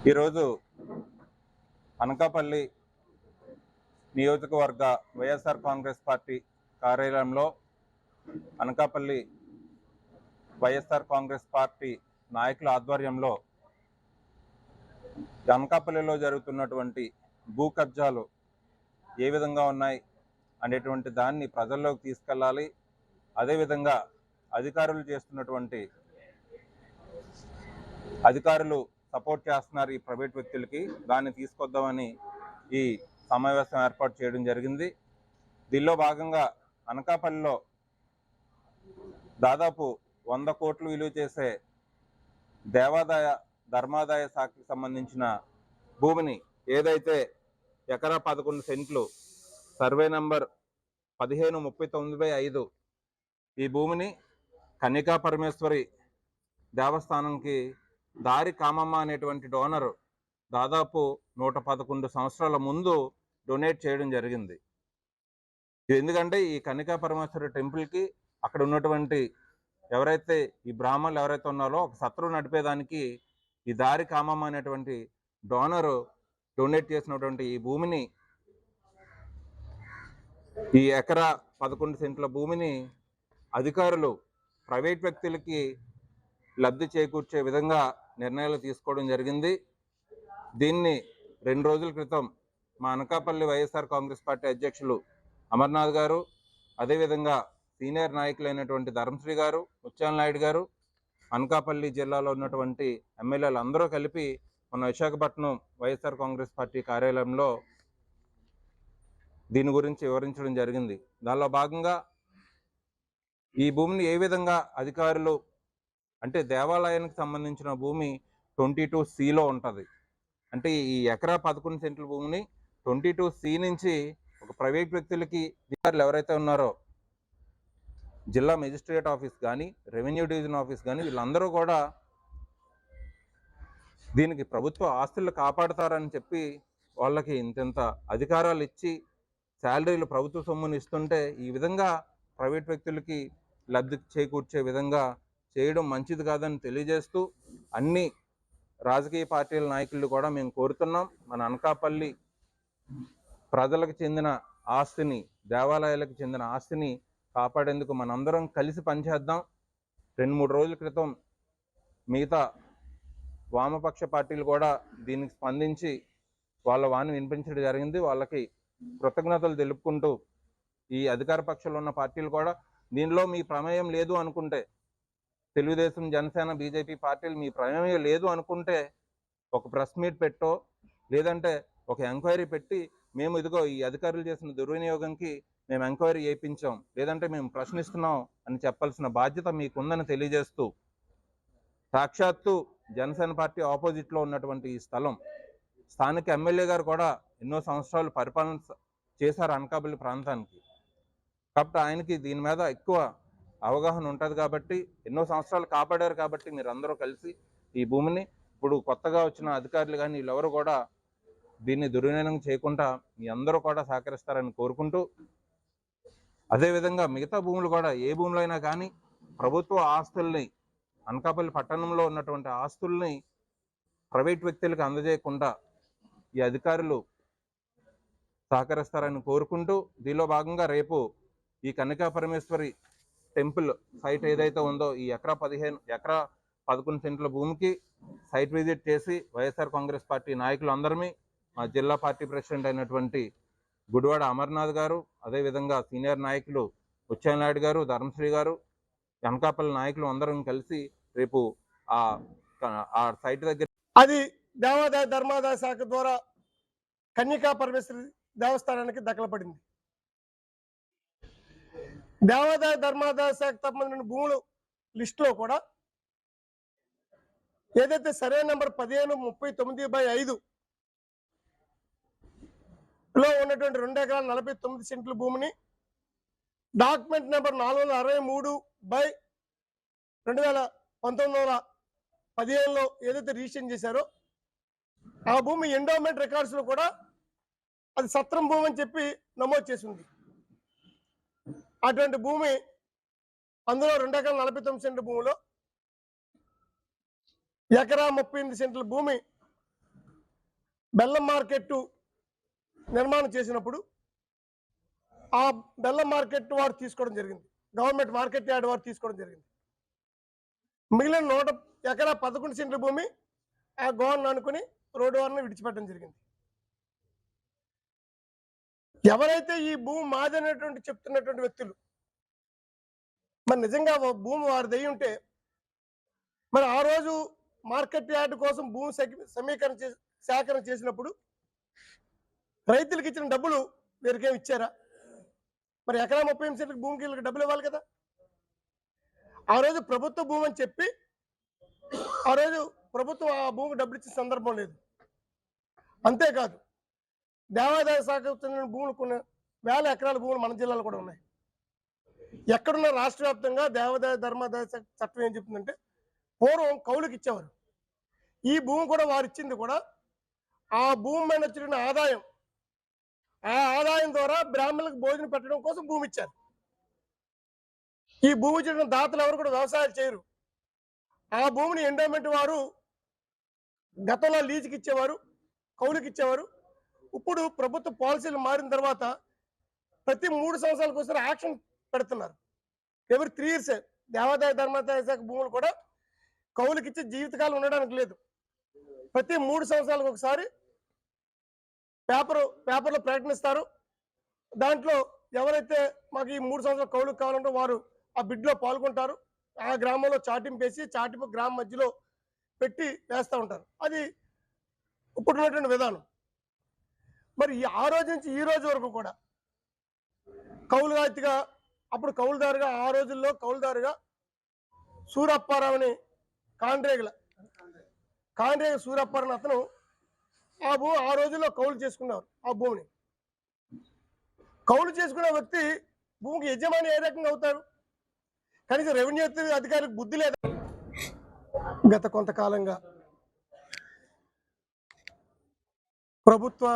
ఈరోజు అనకాపల్లి నియోజకవర్గ వైఎస్ఆర్ కాంగ్రెస్ పార్టీ కార్యాలయంలో అనకాపల్లి వైఎస్ఆర్ కాంగ్రెస్ పార్టీ నాయకుల ఆధ్వర్యంలో అనకాపల్లిలో జరుగుతున్నటువంటి భూ కబ్జాలు ఏ విధంగా ఉన్నాయి అనేటువంటి దాన్ని ప్రజల్లోకి తీసుకెళ్ళాలి. అదేవిధంగా అధికారులు సపోర్ట్ చేస్తున్నారు ఈ ప్రైవేట్ వ్యక్తులకి, దాన్ని తీసుకొద్దామని ఈ సమావేశం ఏర్పాటు చేయడం జరిగింది. దీనిలో భాగంగా అనకాపల్లిలో దాదాపు 100 కోట్లు విలువ చేసే దేవాదాయ ధర్మాదాయ శాఖకి సంబంధించిన భూమిని ఏదైతే ఎకరా 11 సెంట్లు సర్వే నంబర్ 1539/5 ఈ భూమిని కన్యకా పరమేశ్వరి దేవస్థానంకి దారి కామమ్మ అనేటువంటి డోనర్ దాదాపు 111 సంవత్సరాల ముందు డొనేట్ చేయడం జరిగింది. ఎందుకంటే ఈ కన్యకా పరమేశ్వరి టెంపుల్కి అక్కడ ఉన్నటువంటి ఎవరైతే ఈ బ్రాహ్మణులు ఎవరైతే ఉన్నారో ఒక సత్రం నడిపేదానికి ఈ దారి కామమ్మ అనేటువంటి డోనర్ డొనేట్ చేసినటువంటి ఈ భూమిని, ఈ ఎకరా 11 సెంట్ల భూమిని అధికారులు ప్రైవేట్ వ్యక్తులకి లబ్ధి చేకూర్చే విధంగా నిర్ణయాలు తీసుకోవడం జరిగింది. దీన్ని 2 రోజుల క్రితం మా అనకాపల్లి వైఎస్ఆర్ కాంగ్రెస్ పార్టీ అధ్యక్షులు అమర్నాథ్ గారు, అదేవిధంగా సీనియర్ నాయకులైనటువంటి ధర్మశ్రీ గారు, ముత్యాల నాయుడు గారు, అనకాపల్లి జిల్లాలో ఉన్నటువంటి ఎమ్మెల్యేలు అందరూ కలిపి మన విశాఖపట్నం వైఎస్ఆర్ కాంగ్రెస్ పార్టీ కార్యాలయంలో దీని గురించి వివరించడం జరిగింది. దానిలో భాగంగా ఈ భూమిని ఏ విధంగా అధికారులు, అంటే దేవాలయానికి సంబంధించిన భూమి 22C ఉంటుంది. అంటే ఈ ఎకరా 11 సెంట్ల భూమిని 22C నుంచి ఒక ప్రైవేట్ వ్యక్తులకి అధికారులు ఎవరైతే ఉన్నారో జిల్లా మెజిస్ట్రేట్ ఆఫీస్ కానీ, రెవెన్యూ డివిజన్ ఆఫీస్ కానీ, వీళ్ళందరూ కూడా దీనికి ప్రభుత్వ ఆస్తులు కాపాడుతారని చెప్పి వాళ్ళకి ఇంత అధికారాలు ఇచ్చి శాలరీలు ప్రభుత్వ సొమ్ముని ఇస్తుంటే ఈ విధంగా ప్రైవేట్ వ్యక్తులకి లబ్ధి చేకూర్చే విధంగా చేయడం మంచిది కాదని తెలియజేస్తూ, అన్ని రాజకీయ పార్టీల నాయకులు కూడా మేము కోరుతున్నాం, మన అనకాపల్లి ప్రజలకు చెందిన ఆస్తిని, దేవాలయాలకు చెందిన ఆస్తిని కాపాడేందుకు మనందరం కలిసి పనిచేద్దాం. 2-3 రోజుల క్రితం మిగతా వామపక్ష పార్టీలు కూడా దీనికి స్పందించి వాళ్ళ వాణి వినిపించడం జరిగింది. వాళ్ళకి కృతజ్ఞతలు తెలుపుకుంటూ, ఈ అధికార పక్షంలో ఉన్న పార్టీలు కూడా దీనిలో మీ ప్రమేయం లేదు అనుకుంటే, తెలుగుదేశం, జనసేన, బీజేపీ పార్టీలు మీ ప్రమేయం లేదు అనుకుంటే ఒక ప్రెస్ మీట్ పెట్టో, లేదంటే ఒక ఎంక్వైరీ పెట్టి మేము ఇదిగో ఈ అధికారులు చేసిన దుర్వినియోగంకి మేము ఎంక్వైరీ చేయించాం, లేదంటే మేము ప్రశ్నిస్తున్నాం అని చెప్పాల్సిన బాధ్యత మీకుందని తెలియజేస్తూ, సాక్షాత్తు జనసేన పార్టీ ఆపోజిట్లో ఉన్నటువంటి ఈ స్థలం స్థానిక ఎమ్మెల్యే గారు కూడా ఎన్నో సంవత్సరాలు పరిపాలన చేశారు అనకాపల్లి ప్రాంతానికి. కాబట్టి ఆయనకి దీని మీద ఎక్కువ అవగాహన ఉంటుంది కాబట్టి, ఎన్నో సంవత్సరాలు కాపాడారు కాబట్టి మీరందరూ కలిసి ఈ భూమిని, ఇప్పుడు కొత్తగా వచ్చిన అధికారులు కానీ వీళ్ళెవరు కూడా దీన్ని దుర్వినియోగం చేయకుండా మీ అందరూ కూడా సహకరిస్తారని కోరుకుంటూ, అదేవిధంగా మిగతా భూములు కూడా ఏ భూములు అయినా కానీ ప్రభుత్వ ఆస్తుల్ని, అనకాపల్లి పట్టణంలో ఉన్నటువంటి ఆస్తుల్ని ప్రైవేట్ వ్యక్తులకు అందజేయకుండా ఈ అధికారులు సహకరిస్తారని కోరుకుంటూ, దీనిలో భాగంగా రేపు ఈ కన్యకా పరమేశ్వరి టెంపుల్ సైట్ ఏదైతే ఉందో ఈ ఎకరా 11 సెంట్ల భూమికి సైట్ విజిట్ చేసి వైఎస్ఆర్ కాంగ్రెస్ పార్టీ నాయకులు అందరమీ, మా జిల్లా పార్టీ ప్రెసిడెంట్ అయినటువంటి గుడివాడ అమర్నాథ్ గారు, అదేవిధంగా సీనియర్ నాయకులు ముత్యాల నాయుడు గారు, ధర్మశ్రీ గారు, అనకాపల్లి నాయకులు అందరం కలిసి రేపు ఆ సైట్ దగ్గర, అది దేవాదాయ ధర్మాదాయ శాఖ ద్వారా కన్యకా పరమేశ్వరి దేవస్థానానికి దఖలపడింది. దేవాదాయ ధర్మాదాయ శాఖకు సంబంధించిన భూములు లిస్టులో కూడా ఏదైతే సర్వే నెంబర్ 1539/5 లో ఉన్నటువంటి 2 ఎకరాల 49 సెంట్ల భూమిని డాక్యుమెంట్ నెంబర్ 463/2019 ఏదైతే రిజిస్ట్రేషన్ చేశారో ఆ భూమి ఎండోమెంట్ రికార్డ్స్ లో కూడా అది సత్రం భూమి అని చెప్పి నమోదు చేసి ఉంది. అటువంటి భూమి, అందులో 2 ఎకరాల 49 సెంట్ల భూమిలో ఎకరా 38 సెంట్ల భూమి బెల్లం మార్కెట్ నిర్మాణం చేసినప్పుడు ఆ బెల్లం మార్కెట్ వారు తీసుకోవడం జరిగింది, గవర్నమెంట్ మార్కెట్ యార్డ్ వారు తీసుకోవడం జరిగింది. మిగిలిన 100 ఎకరా 11 సెంట్ల భూమి ఆ గోవన్ అనుకుని రోడ్డు వారిని విడిచిపెట్టడం జరిగింది. ఎవరైతే ఈ భూమి మాదనేటువంటి చెప్తున్నటువంటి వ్యక్తులు మరి నిజంగా భూమి వారిది అయి ఉంటే మరి ఆ రోజు మార్కెట్ యార్డ్ కోసం భూమి సేకరణ చేసినప్పుడు రైతులకు ఇచ్చిన డబ్బులు వీరికేమి ఇచ్చారా? మరి ఎకరా 38 సెంట్లకు భూమికి వీళ్ళకి డబ్బులు ఇవ్వాలి కదా. ఆ రోజు ప్రభుత్వ భూమి అని చెప్పి ఆ రోజు ప్రభుత్వం ఆ భూమికి డబ్బులు ఇచ్చిన సందర్భం లేదు. అంతేకాదు దేవాదాయ శాఖకు చెందిన భూములు కొన్ని వేల ఎకరాల భూములు మన జిల్లాలో కూడా ఉన్నాయి. ఎక్కడున్న రాష్ట్ర వ్యాప్తంగా దేవాదాయ ధర్మాదాయ చట్టం ఏం చెప్తుందంటే పూర్వం కౌలుకి ఇచ్చేవారు. ఈ భూమి కూడా వారు ఇచ్చింది కూడా ఆ భూమి మీద వచ్చిన ఆదాయం, ఆ ఆదాయం ద్వారా బ్రాహ్మణులకు భోజనం పెట్టడం కోసం భూమి ఇచ్చారు. ఈ భూమి ఇచ్చిన దాతలు ఎవరు కూడా వ్యవసాయాలు చేయరు. ఆ భూమిని ఎండోమెంట్ వారు గతంలో లీజుకి ఇచ్చేవారు, కౌలుకి ఇచ్చేవారు. ఇప్పుడు ప్రభుత్వ పాలసీలు మారిన తర్వాత ప్రతి 3 సంవత్సరాలకు ఒకసారి యాక్షన్ పెడుతున్నారు. ఎవరి 3 years దేవాదాయ ధర్మాదాయ శాఖ భూములు కూడా కౌలుకి ఇచ్చి జీవితకాలం ఉండడానికి లేదు. ప్రతి 3 సంవత్సరాలకు ఒకసారి పేపర్లో ప్రకటిస్తారు. దాంట్లో ఎవరైతే మాకు ఈ 3 సంవత్సరాల కౌలుకు కావాలంటే వారు ఆ బిడ్లో పాల్గొంటారు. ఆ గ్రామంలో చాటింపు వేసి చాటింపు గ్రామం మధ్యలో పెట్టి వేస్తూ ఉంటారు. అది ఇప్పుడున్నటువంటి విధానం. మరి ఆ రోజు నుంచి ఈ రోజు వరకు కూడా కౌలుదాతిగా అప్పుడు కౌలుదారుగా ఆ రోజుల్లో కౌలుదారుగా సూరప్పారావు అని కాండ్రేగ సూరప్పారావు అతను ఆ రోజుల్లో కౌలు చేసుకున్నారు. ఆ భూమిని కౌలు చేసుకునే వ్యక్తి భూమికి యజమాని ఏ రకంగా అవుతారు? కనీసం రెవెన్యూ అధికారికి బుద్ధి లేదా? గత కొంతకాలంగా ప్రభుత్వ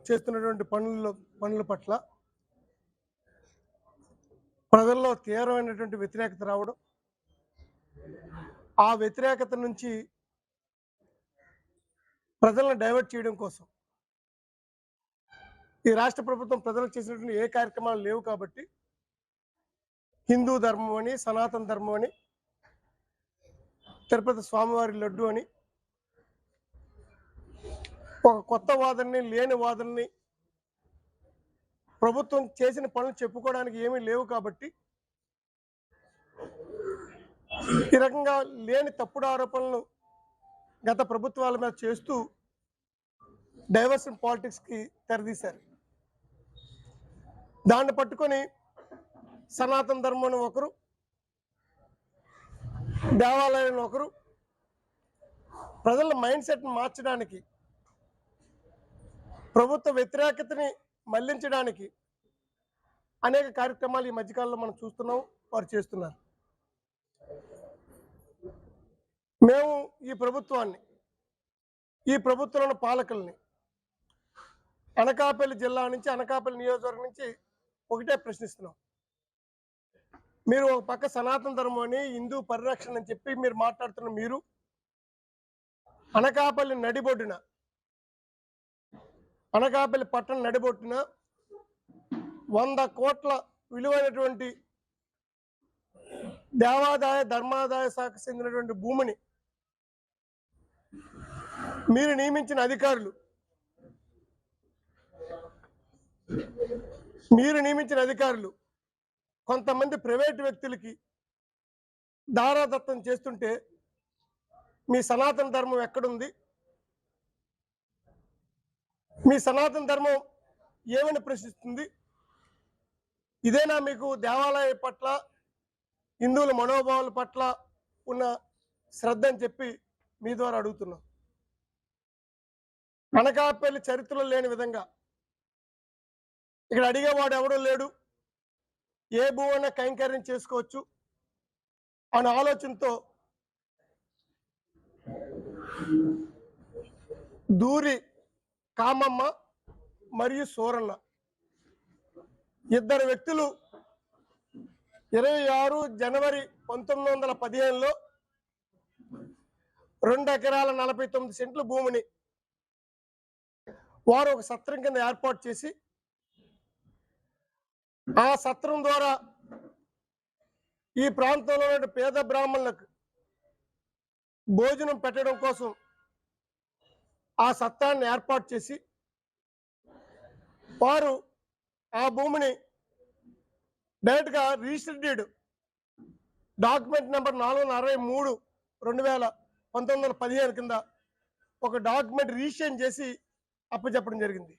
చేస్తున్నటువంటి పనుల పట్ల ప్రజల్లో తీవ్రమైనటువంటి వ్యతిరేకత రావడం, ఆ వ్యతిరేకత నుంచి ప్రజలను డైవర్ట్ చేయడం కోసం ఈ రాష్ట్ర ప్రభుత్వం ప్రజలకు చేసినటువంటి ఏ కార్యక్రమాలు లేవు కాబట్టి హిందూ ధర్మం అని, సనాతన ధర్మం అని, తిరుపతి స్వామివారి లడ్డు అని ఒక కొత్త వాదనని, లేని వాదనని, ప్రభుత్వం చేసిన పనులు చెప్పుకోవడానికి ఏమీ లేవు కాబట్టి ఈ రకంగా లేని తప్పుడు ఆరోపణలు గత ప్రభుత్వాల మీద చేస్తూ డైవర్షన్ పాలిటిక్స్కి తెరదీశారు. దాన్ని పట్టుకొని సనాతన ధర్మం ఒకరు, దేవాలయం ఒకరు ప్రజల మైండ్ సెట్ని మార్చడానికి, ప్రభుత్వ వ్యతిరేకతని మళ్లించడానికి అనేక కార్యక్రమాలు ఈ మధ్యకాలంలో మనం చూస్తున్నాం, వారు చేస్తున్నారు. మేము ఈ ప్రభుత్వాన్ని, ఈ ప్రభుత్వంలోని పాలకుల్ని అనకాపల్లి జిల్లా నుంచి, అనకాపల్లి నియోజకవర్గం నుంచి ఒకటే ప్రశ్నిస్తున్నాం. మీరు ఒక పక్క సనాతన ధర్మం అని, హిందూ పరిరక్షణ అని చెప్పి మీరు మాట్లాడుతున్న మీరు అనకాపల్లి నడిబొడ్డున, అనకాపల్లి పట్టణ నడిబొట్టున 100 కోట్ల విలువైనటువంటి దేవాదాయ ధర్మాదాయ శాఖకు చెందినటువంటి భూమిని మీరు నియమించిన అధికారులు కొంతమంది ప్రైవేటు వ్యక్తులకి దారాదత్తం చేస్తుంటే మీ సనాతన ధర్మం ఎక్కడుంది? మీ సనాతన ధర్మం ఏమని ప్రశ్నిస్తుంది? ఇదేనా మీకు దేవాలయం పట్ల, హిందువుల మనోభావాల పట్ల ఉన్న శ్రద్ధ అని చెప్పి మీ ద్వారా అడుగుతున్నాం. అనకాపల్లి చరిత్రలో లేని విధంగా ఇక్కడ అడిగేవాడు ఎవడూ లేడు, ఏ భూమైనా కైంకర్యం చేసుకోవచ్చు అనే ఆలోచనతో దూరి కామమ్మ మరియు సూరన్న ఇద్దరు వ్యక్తులు 26 జనవరి 1915లో 2 ఎకరాల 49 సెంట్ల భూమిని వారు ఒక సత్రం కింద ఏర్పాటు చేసి ఆ సత్రం ద్వారా ఈ ప్రాంతంలో ఉన్న పేద బ్రాహ్మణులకు భోజనం పెట్టడం కోసం ఆ సత్రాన్ని ఏర్పాటు చేసి వారు ఆ భూమిని డైరెక్ట్గా రిజిస్టర్డ్ డాక్యుమెంట్ నెంబర్ 463/2019 కింద ఒక డాక్యుమెంట్ రిజిస్ట్రేషన్ చేసి అప్పచెప్పడం జరిగింది.